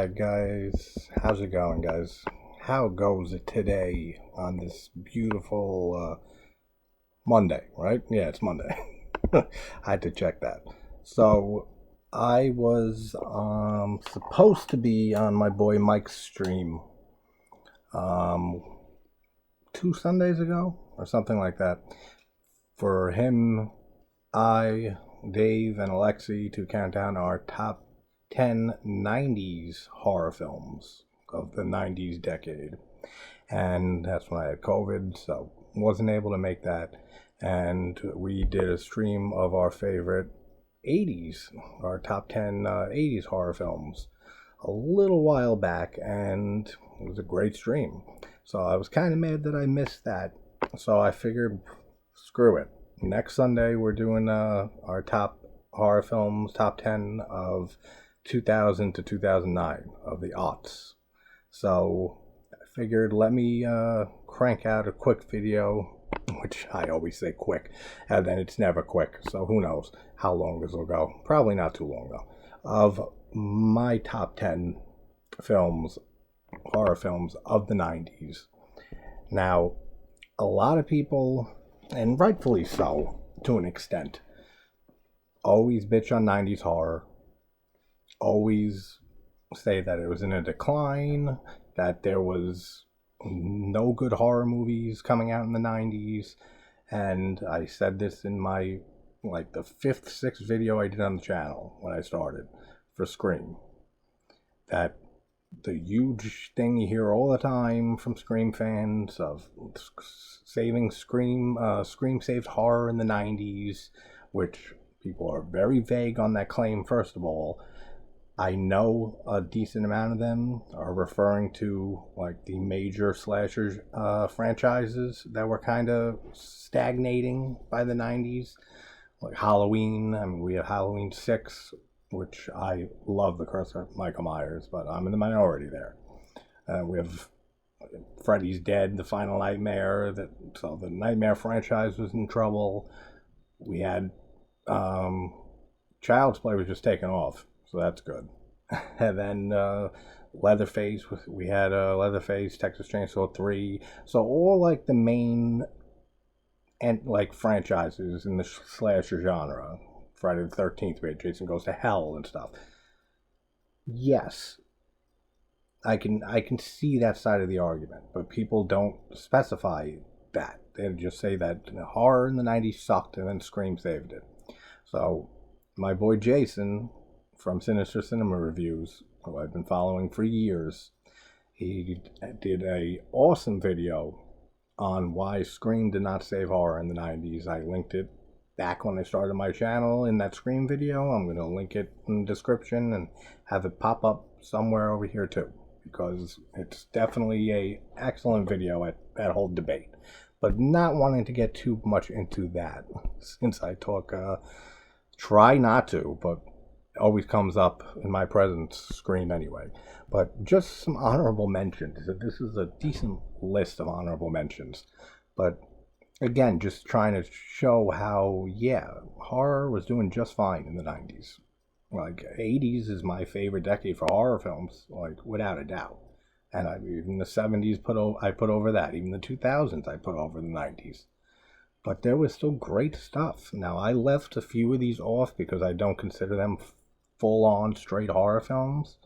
Hi guys, how's it going, guys? How goes it today on this beautiful Monday, right? Yeah, it's Monday. I had to check that. So, I was supposed to be on my boy Mike's stream um, 2 Sundays ago or something like that. For him, I, Dave, and Alexi to count down our top 10 90s horror films of the 90s decade. And that's when I had COVID, so wasn't able to make that. And we did a stream of our favorite 80s, our top 10 80s horror films a little while back, and it was a great stream. So I was kind of mad that I missed that. So I figured, screw it. Next Sunday, we're doing our top horror films, top 10 of 2000 to 2009 of the aughts. So I figured let me crank out a quick video, which I always say quick, and then it's never quick. So who knows how long this will go. Probably not too long, though. Of my top 10 films, horror films of the 90s. Now, a lot of people, and rightfully so to an extent, always bitch on 90s horror, always say that it was in a decline, that there was no good horror movies coming out in the 90s. And I said this in my, like, the fifth, sixth video I did on the channel when I started for Scream, that the huge thing you hear all the time from Scream fans of saving Scream, Scream saved horror in the 90s, which people are very vague on that claim, first of all. I know a decent amount of them are referring to like the major slasher franchises that were kind of stagnating by the 90s, like Halloween. I mean, we have Halloween 6, which I love, the Curse of Michael Myers, but I'm in the minority there. We have Freddy's Dead, the Final Nightmare. So the Nightmare franchise was in trouble. We had Child's Play was just taken off, so that's good. And then Leatherface, we had Leatherface, Texas Chainsaw 3. So all like the main and like franchises in the slasher genre. Friday the 13th, we had Jason Goes to Hell and stuff. Yes, I can see that side of the argument, but people don't specify that. They just say that horror in the 90s sucked and then Scream saved it. So my boy Jason from Sinister Cinema Reviews, who I've been following for years, he did a awesome video on why Scream did not save horror in the 90s. I linked it back when I started my channel in that Scream video. I'm going to link it in the description and have it pop up somewhere over here too, because it's definitely a excellent video at that whole debate. But not wanting to get too much into that, since I talk, try not to, but always comes up in my presence, Scream anyway. But just some honorable mentions. This is a decent list of honorable mentions. But again, just trying to show how, yeah, horror was doing just fine in the 90s. Like, 80s is my favorite decade for horror films, like, without a doubt. And even the 70s, I put over that. Even the 2000s, I put over the 90s. But there was still great stuff. Now, I left a few of these off because I don't consider them full-on straight horror films.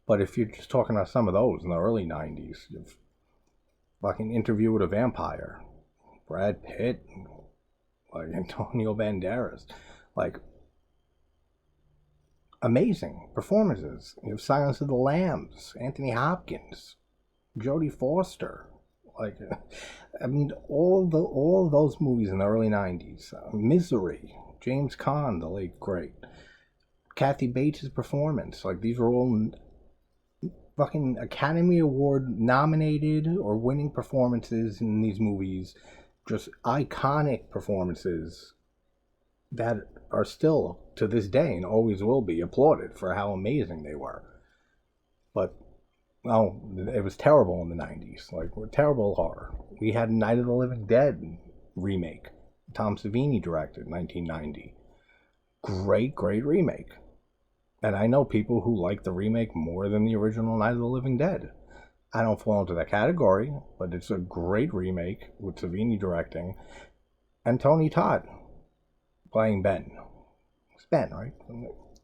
But if you're just talking about some of those in the early 90s, you've fucking Interview with a Vampire, Brad Pitt, like Antonio Banderas, like amazing performances. You have Silence of the Lambs, Anthony Hopkins, Jodie Foster. Like, I mean, all those movies in the early 90s. Misery, James Caan, the late great. Kathy Bates' performance. Like, these are all fucking Academy Award nominated or winning performances in these movies. Just iconic performances that are still, to this day, and always will be, applauded for how amazing they were. But, well, it was terrible in the 90s. Like, terrible horror. We had Night of the Living Dead remake. Tom Savini directed, 1990. Great remake. And I know people who like the remake more than the original Night of the Living Dead. I don't fall into that category, but it's a great remake with Savini directing and Tony Todd playing Ben. It's Ben, right?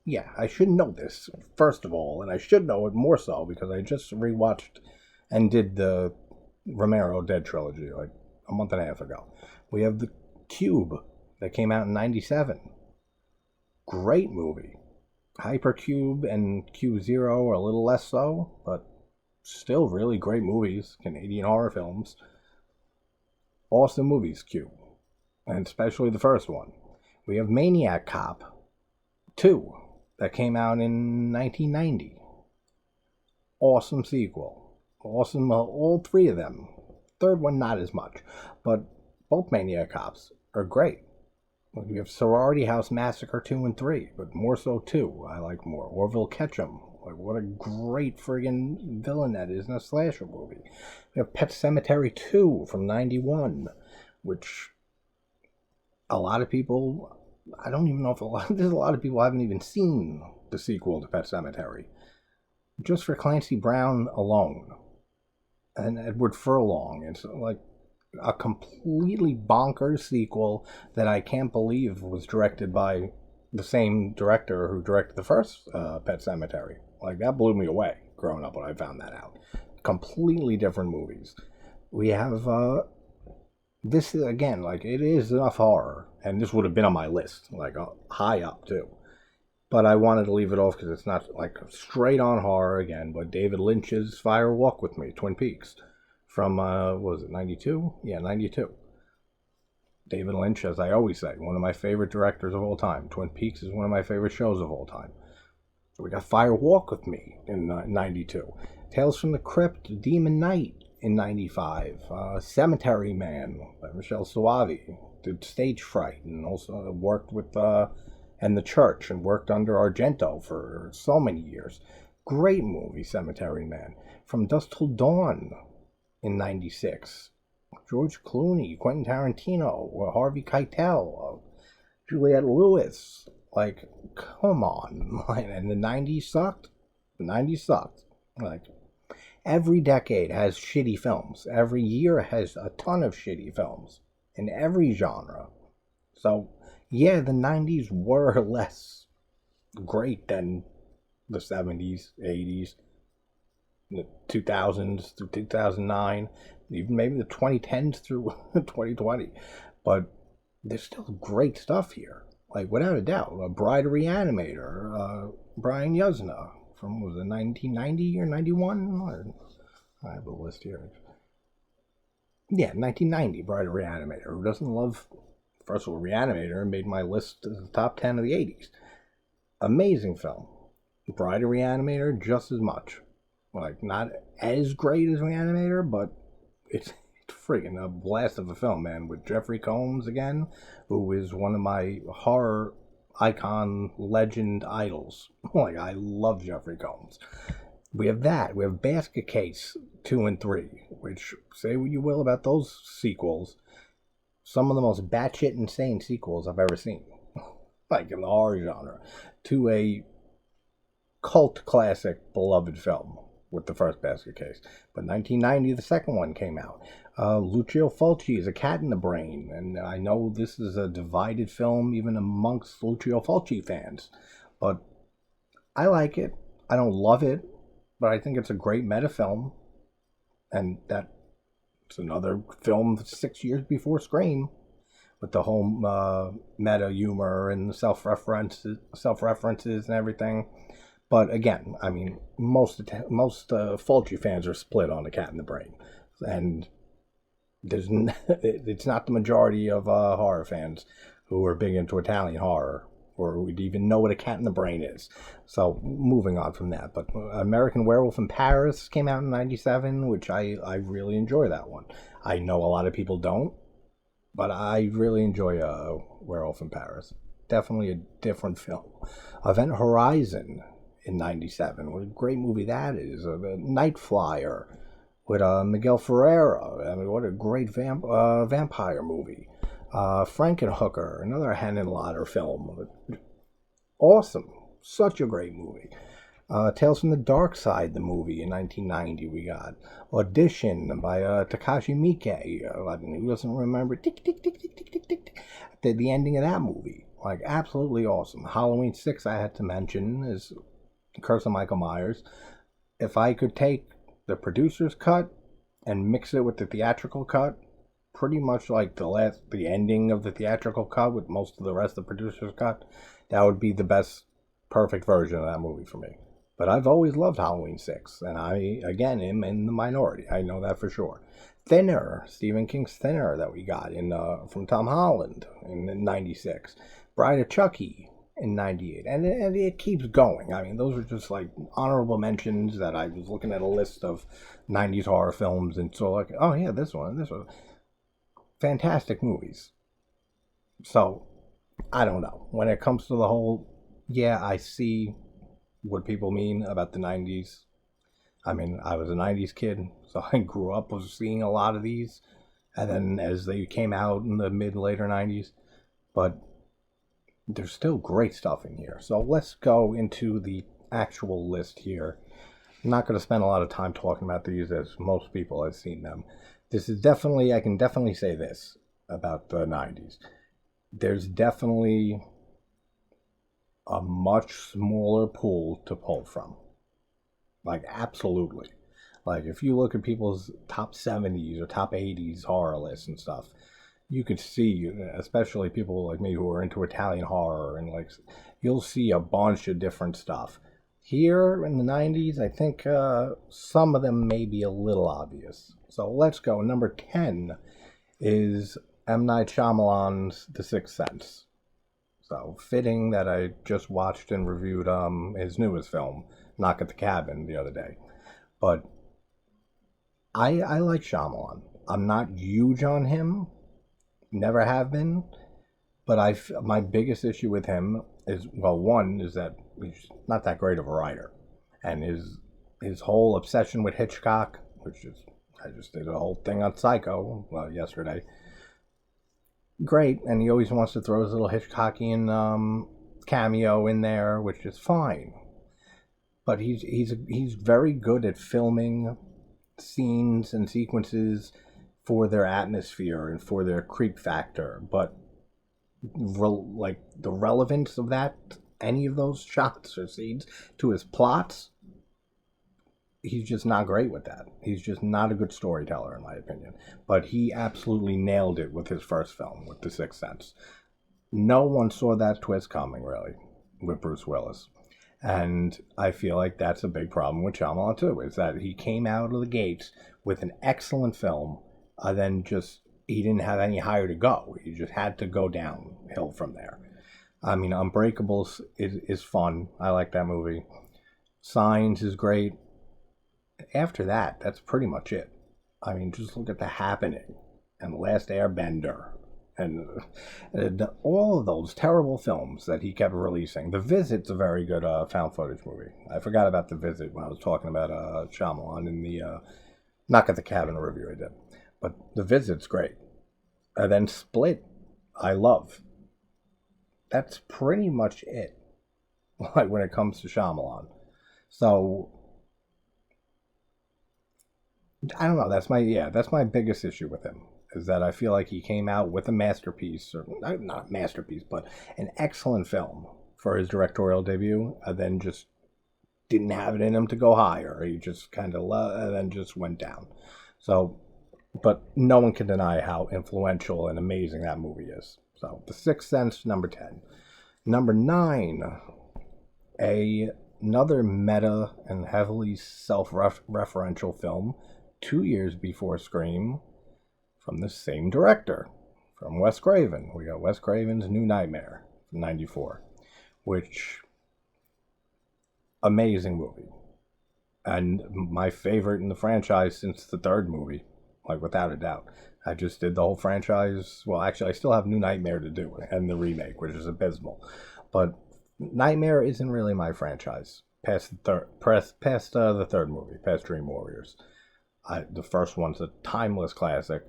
Yeah, I should know this, first of all, and I should know it more so because I just rewatched and did the Romero Dead trilogy like a month and a half ago. We have the Cube that came out in '97. Great movie. Hypercube and Cube Zero are a little less so, but still really great movies, Canadian horror films. Awesome movies, Cube, and especially the first one. We have Maniac Cop 2 that came out in 1990. Awesome sequel. Awesome, all three of them. Third one, not as much, but both Maniac Cops are great. We have Sorority House Massacre 2 and 3, but more so 2. I like more. Orville Ketchum. Like, what a great friggin' villain that is in a slasher movie. We have Pet Sematary 2 from 91, which a lot of people, I don't even know if there's a lot of people haven't even seen the sequel to Pet Sematary. Just for Clancy Brown alone. And Edward Furlong. It's like a completely bonkers sequel that I can't believe was directed by the same director who directed the first Pet Sematary. Like, that blew me away growing up when I found that out. Completely different movies. We have, this is, again, like, it is enough horror, and this would have been on my list, like, high up, too. But I wanted to leave it off because it's not, like, straight on horror again, but David Lynch's Fire Walk with Me, Twin Peaks. From, what was it, 92? Yeah, 92. David Lynch, as I always say, one of my favorite directors of all time. Twin Peaks is one of my favorite shows of all time. We got Fire Walk with Me in 92. Tales from the Crypt, Demon Knight in 95. Cemetery Man by Michelle Soavi. Did Stage Fright and also worked with, and The Church and worked under Argento for so many years. Great movie, Cemetery Man. From Dusk Till Dawn in 96. George Clooney, Quentin Tarantino, Harvey Keitel, Juliette Lewis. Like, come on. And the 90s sucked? The 90s sucked. Like, every decade has shitty films. Every year has a ton of shitty films in every genre. So, yeah, the 90s were less great than the 70s, 80s, the 2000s through 2009, even maybe the 2010s through 2020. But there's still great stuff here. Like, without a doubt. Bride of Reanimator, Brian Yuzna from, was it 1990 or 91? I have a list here. Yeah, 1990, Bride of Reanimator. Who doesn't love, first of all, Reanimator made my list as the top 10 of the 80s. Amazing film. Bride of Reanimator, just as much. Like, not as great as Reanimator, but it's freaking a blast of a film, man. With Jeffrey Combs again, who is one of my horror icon legend idols. Like, I love Jeffrey Combs. We have that. We have Basket Case 2 and 3, which, say what you will about those sequels, some of the most batshit insane sequels I've ever seen. Like, in the horror genre. To a cult classic beloved film with the first Basket Case. But 1990, the second one came out. Lucio Fulci is A Cat in the Brain, and I know this is a divided film even amongst Lucio Fulci fans, but I like it. I don't love it, but I think it's a great meta film, and that's another film 6 years before Scream, with the whole meta humor and self-references and everything. But again, I mean, most Fulci fans are split on A Cat in the Brain, and it's not the majority of horror fans who are big into Italian horror or would even know what A Cat in the Brain is. So moving on from that, but American Werewolf in Paris came out in 97, which I really enjoy that one. I know a lot of people don't, but I really enjoy Werewolf in Paris. Definitely a different film. Event Horizon in 97. What a great movie that is. Night Flyer with Miguel Ferreira. I mean, what a great vampire movie. Frankenhooker, another Henenlotter film. Awesome. Such a great movie. Tales from the Dark Side, the movie in 1990. We got Audition by Takashi Miike. Who doesn't remember? Tick, tick, tick, tick, tick, tick, tick. The ending of that movie, like, absolutely awesome. Halloween 6, I had to mention, is Curse of Michael Myers. If I could take the producer's cut and mix it with the theatrical cut, pretty much like the ending of the theatrical cut with most of the rest of the producer's cut, that would be the best perfect version of that movie for me. But I've always loved Halloween 6, and I, again, am in the minority. I know that for sure. Thinner, Stephen King's Thinner that we got from Tom Holland in 96. Bride of Chucky in 98. And it keeps going. I mean, those are just like honorable mentions that I was looking at a list of 90s horror films, and so like, oh yeah, this one. Fantastic movies. So, I don't know. When it comes to the whole, yeah, I see what people mean about the 90s. I mean, I was a 90s kid, so I grew up with seeing a lot of these, and then as they came out in the later 90s, but there's still great stuff in here. So let's go into the actual list here. I'm not going to spend a lot of time talking about these, as most people have seen them. This is definitely, I can definitely say this about the 90s. There's definitely a much smaller pool to pull from. Like, absolutely. Like, if you look at people's top 70s or top 80s horror lists and stuff, you could see, especially people like me who are into Italian horror, and like, you'll see a bunch of different stuff. Here in the 90s, I think some of them may be a little obvious. So let's go. Number 10 is M. Night Shyamalan's The Sixth Sense. So, fitting that I just watched and reviewed his newest film, Knock at the Cabin, the other day. But I like Shyamalan. I'm not huge on him. Never have been. But my biggest issue with him is, well, one is that he's not that great of a writer. And his whole obsession with Hitchcock, I just did a whole thing on Psycho yesterday. Great, and he always wants to throw his little Hitchcockian cameo in there, which is fine. But he's very good at filming scenes and sequences for their atmosphere and for their creep factor. But like the relevance of any of those shots or scenes to his plots, he's just not great with that. He's just not a good storyteller, in my opinion. But he absolutely nailed it with his first film, with The Sixth Sense. No one saw that twist coming, really, with Bruce Willis. And I feel like that's a big problem with Shyamalan, too, is that he came out of the gates with an excellent film, then he didn't have any higher to go. He just had to go downhill from there. I mean, Unbreakables is fun. I like that movie. Signs is great. After that, that's pretty much it. I mean, just look at The Happening and Last Airbender and all of those terrible films that he kept releasing. The Visit's a very good found footage movie. I forgot about The Visit when I was talking about Shyamalan in the Knock at the Cabin review I did. But The Visit's great. And then Split, I love. That's pretty much it, like, when it comes to Shyamalan. So I don't know. That's my biggest issue with him, is that I feel like he came out with a masterpiece, or not a masterpiece, but an excellent film for his directorial debut, and then just didn't have it in him to go higher. He just kind of and then just went down. So, but no one can deny how influential and amazing that movie is. So, The Sixth Sense, number 10. Number 9, another meta and heavily self-referential film, 2 years before Scream, from the same director, from Wes Craven. We got Wes Craven's New Nightmare from 94, which, amazing movie. And my favorite in the franchise since the third movie, like, without a doubt. I just did the whole franchise. Well, actually, I still have New Nightmare to do, and the remake, which is abysmal. But Nightmare isn't really my franchise. Past the third movie, past Dream Warriors. The first one's a timeless classic.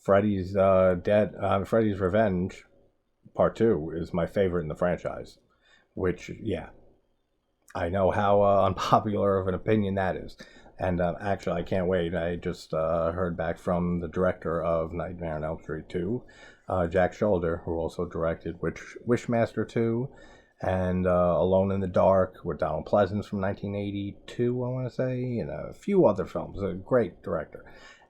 Freddy's Freddy's Revenge Part 2 is my favorite in the franchise. Which, yeah, I know how unpopular of an opinion that is. And actually, I can't wait. I just heard back from the director of Nightmare on Elm Street 2, Jack Shoulder, who also directed Wishmaster 2 and Alone in the Dark with Donald Pleasance from 1982, I want to say, and a few other films. A great director.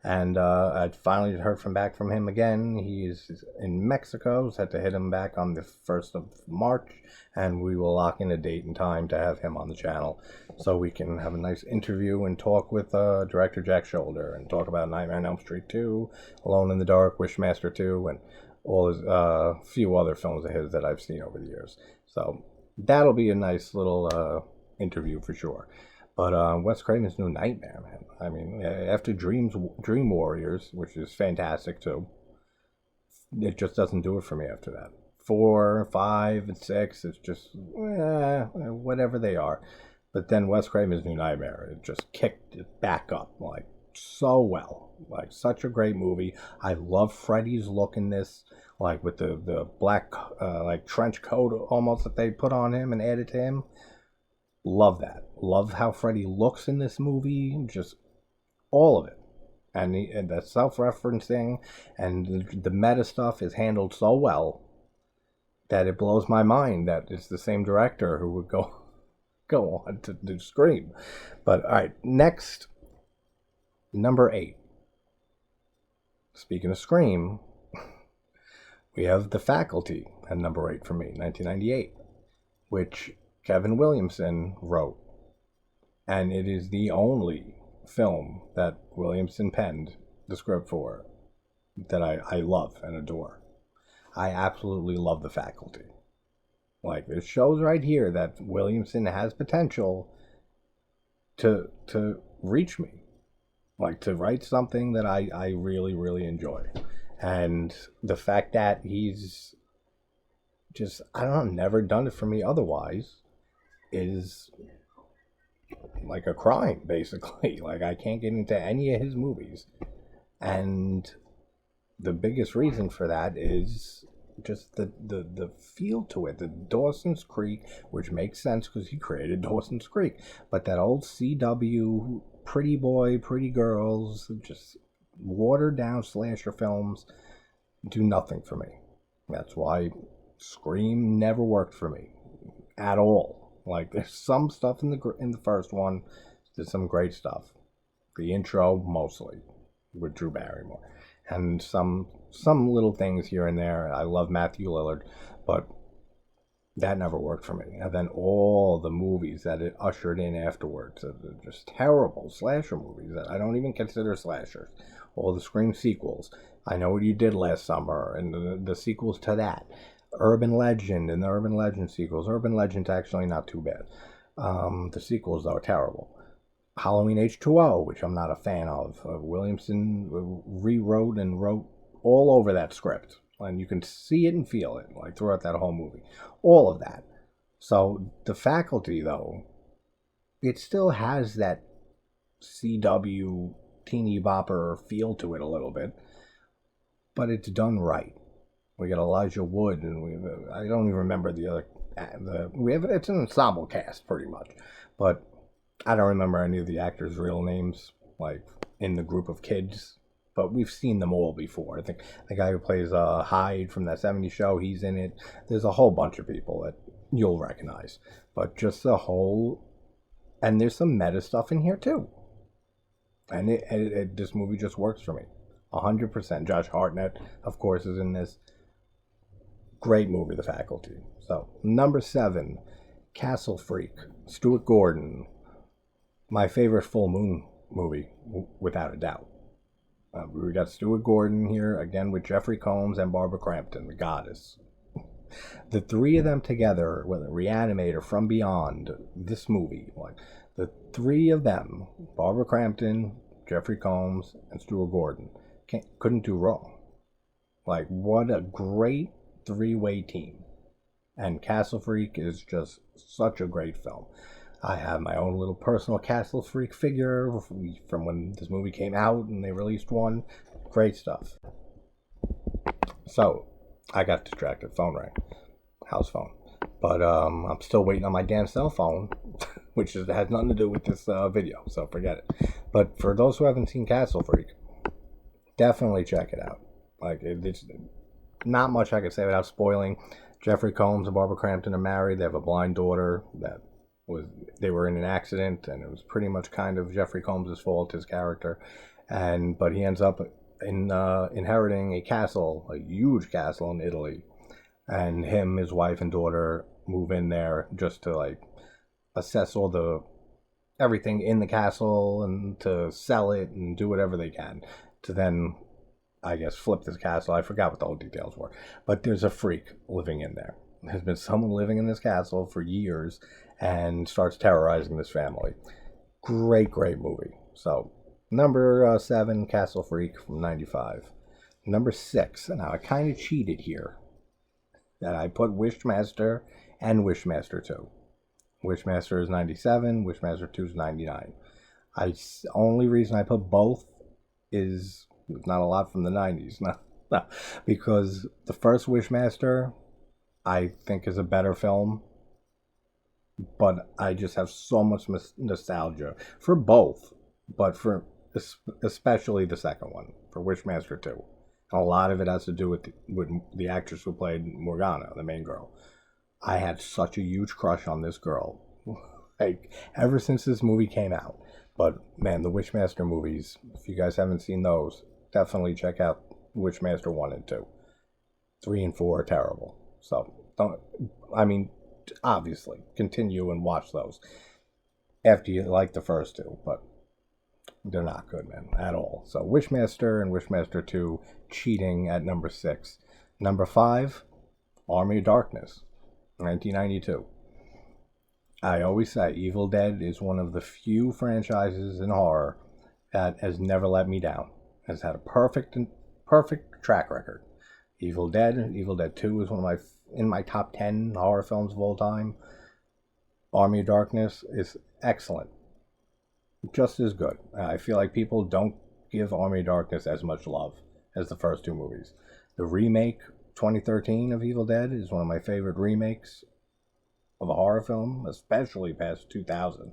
And I finally heard back from him again. He's in Mexico, so I had to hit him back on the 1st of March, and we will lock in a date and time to have him on the channel so we can have a nice interview and talk with director Jack Shoulder and talk about Nightmare on Elm Street 2, Alone in the Dark, Wishmaster 2, and all his few other films of his that I've seen over the years. So that'll be a nice little interview for sure. But Wes Craven's new Nightmare, man. I mean, after Dream Warriors, which is fantastic too, it just doesn't do it for me after that. 4, 5, and 6, it's just whatever they are. But then Wes Craven's new Nightmare, it just kicked it back up like so well. Like such a great movie. I love Freddy's look in this, like with the black like trench coat almost that they put on him and added to him. Love that. Love how Freddy looks in this movie. Just all of it. And the self-referencing and the meta stuff is handled so well that it blows my mind that it's the same director who would go on to do Scream. But all right, next, number 8. Speaking of Scream, we have The Faculty at number 8 for me, 1998, which Kevin Williamson wrote, and it is the only film that Williamson penned the script for that I love and adore. I absolutely love The Faculty. Like, it shows right here that Williamson has potential to reach me, like to write something that I really, really enjoy. And the fact that he's just, I don't know, never done it for me otherwise is like a crime, basically. Like, I can't get into any of his movies. And the biggest reason for that is just the feel to it. The Dawson's Creek, which makes sense because he created Dawson's Creek. But that old CW, pretty boy, pretty girls, just watered down slasher films do nothing for me. That's why Scream never worked for me at all. Like, there's some stuff in the first one. There's some great stuff. The intro, mostly, with Drew Barrymore. And some little things here and there. I love Matthew Lillard, but that never worked for me. And then all the movies that it ushered in afterwards, just terrible slasher movies that I don't even consider slashers. All the Scream sequels. I Know What You Did Last Summer, and the sequels to that. Urban Legend and the Urban Legend sequels. Urban Legend's actually not too bad. The sequels, though, are terrible. Halloween H2O, which I'm not a fan of. Williamson rewrote and wrote all over that script. And you can see it and feel it, like, throughout that whole movie. All of that. So, The Faculty, though, it still has that CW teeny bopper feel to it a little bit. But it's done right. We got Elijah Wood, and I don't even remember the other. It's an ensemble cast pretty much, but I don't remember any of the actors' real names, like in the group of kids. But we've seen them all before. I think the guy who plays Hyde from that '70s show, he's in it. There's a whole bunch of people that you'll recognize, but just the whole, and there's some meta stuff in here too. And this movie just works for me, 100%. Josh Hartnett, of course, is in this. Great movie, The Faculty. So, number 7, Castle Freak, Stuart Gordon. My favorite full moon movie, without a doubt. We got Stuart Gordon here, again with Jeffrey Combs and Barbara Crampton, the goddess. The three of them together, with Reanimator, From Beyond, this movie, like, the three of them, Barbara Crampton, Jeffrey Combs, and Stuart Gordon, couldn't do wrong. Like, what a great three-way team. And Castle Freak is just such a great film. I have my own little personal Castle Freak figure from when this movie came out and they released one. Great stuff. So, I got distracted. Phone rang. House phone. But I'm still waiting on my damn cell phone which has nothing to do with this video, so forget it. But for those who haven't seen Castle Freak, definitely check it out. Like, it's not much I could say without spoiling. Jeffrey Combs and Barbara Crampton are married. They have a blind daughter they were in an accident, and it was pretty much kind of Jeffrey Combs' fault, his character. But he ends up inheriting a castle, a huge castle in Italy. And his wife and daughter move in there just to like assess everything in the castle and to sell it and do whatever they can to then, I guess, flip this castle. I forgot what the whole details were, but there's a freak living in there. There's been someone living in this castle for years and starts terrorizing this family. Great movie. So number 7, Castle Freak from 95. Number 6, now I kind of cheated here, that I put Wishmaster and Wishmaster 2. Wishmaster is 97, Wishmaster 2 is 99. Only reason I put both is not a lot from the 90s. No, because the first Wishmaster, I think, is a better film, but I just have so much nostalgia for both, but for especially the second one, for Wishmaster 2. A lot of it has to do with the actress who played Morgana, the main girl. I had such a huge crush on this girl, like, ever since this movie came out. But man, the Wishmaster movies, if you guys haven't seen those, definitely check out Wishmaster 1 and 2. 3 and 4 are terrible. So, obviously, continue and watch those after you like the first two, but they're not good, man, at all. So, Wishmaster and Wishmaster 2, cheating at number 6. Number 5, Army of Darkness, 1992. I always say Evil Dead is one of the few franchises in horror that has never let me down. Has had a perfect track record. Evil Dead 2 is in my top 10 horror films of all time. Army of Darkness is excellent. Just as good. I feel like people don't give Army of Darkness as much love as the first two movies. The remake 2013 of Evil Dead is one of my favorite remakes of a horror film, especially past 2000.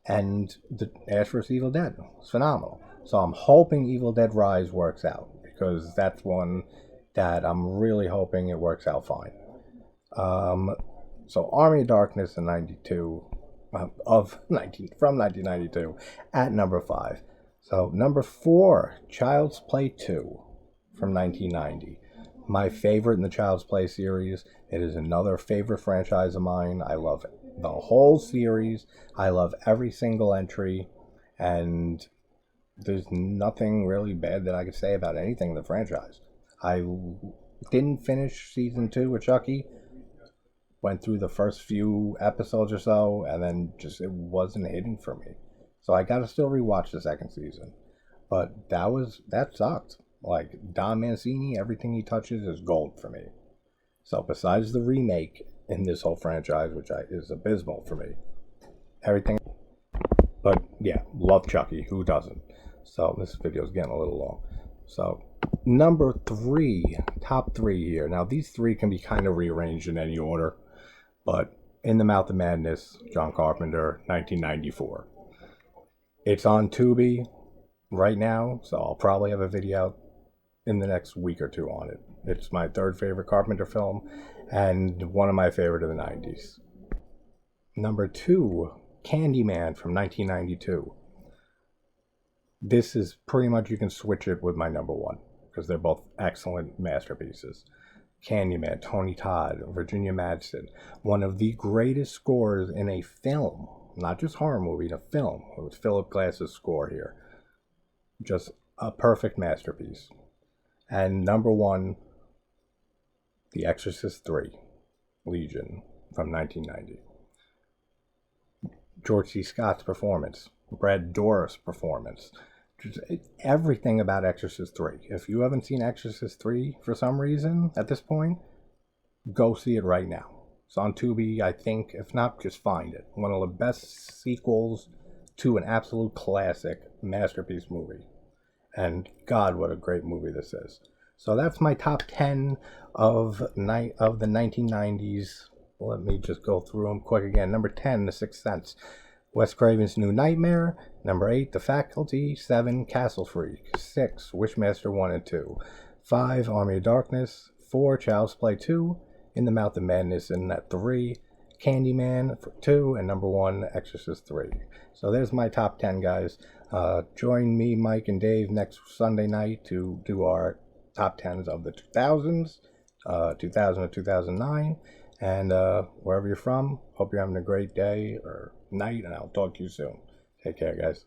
And the Ash vs. Evil Dead was phenomenal. So I'm hoping Evil Dead Rise works out, because that's one that I'm really hoping it works out fine. So Army of Darkness in 92, from 1992, at number 5. So number 4, Child's Play 2 from 1990. My favorite in the Child's Play series. It is another favorite franchise of mine. I love the whole series. I love every single entry, and there's nothing really bad that I could say about anything in the franchise. I didn't finish season 2 with Chucky. Went through the first few episodes or so, and then just it wasn't hitting for me. So I gotta still rewatch the second season. But that sucked. Like, Don Mancini, everything he touches is gold for me. So besides the remake in this whole franchise, which is abysmal for me, everything. But yeah, love Chucky. Who doesn't? So this video is getting a little long. So number 3, top 3 here. Now these 3 can be kind of rearranged in any order, but In the Mouth of Madness, John Carpenter, 1994. It's on Tubi right now, so I'll probably have a video out in the next week or two on it. It's my 3rd favorite Carpenter film, and one of my favorite of the 90s. Number 2, Candyman from 1992. This is pretty much, you can switch it with my number 1, because they're both excellent masterpieces. Candyman, Tony Todd, Virginia Madsen, one of the greatest scores in a film, not just horror movie, in a film. It was Philip Glass's score here. Just a perfect masterpiece. And number 1, The Exorcist 3, Legion, from 1990. George C. Scott's performance, Brad Dourif's performance, just everything about Exorcist 3. If you haven't seen Exorcist 3 for some reason at this point, go see it right now. It's on Tubi, I think. If not, just find it. One of the best sequels to an absolute classic masterpiece movie. And God, what a great movie this is. So that's my top 10 of the 1990s let me just go through them quick again. Number 10, The Sixth Sense. Wes Craven's New Nightmare. Number 8, The Faculty. 7, Castle Freak. 6, Wishmaster 1 and 2. 5, Army of Darkness. 4, Child's Play 2. In the Mouth of Madness in at 3. Candyman for 2. And number 1, Exorcist 3. So there's my top 10, guys. Join me, Mike, and Dave next Sunday night to do our top 10s of the 2000s, 2000 to 2009. And wherever you're from, hope you're having a great day or night, and I'll talk to you soon. Take care, guys.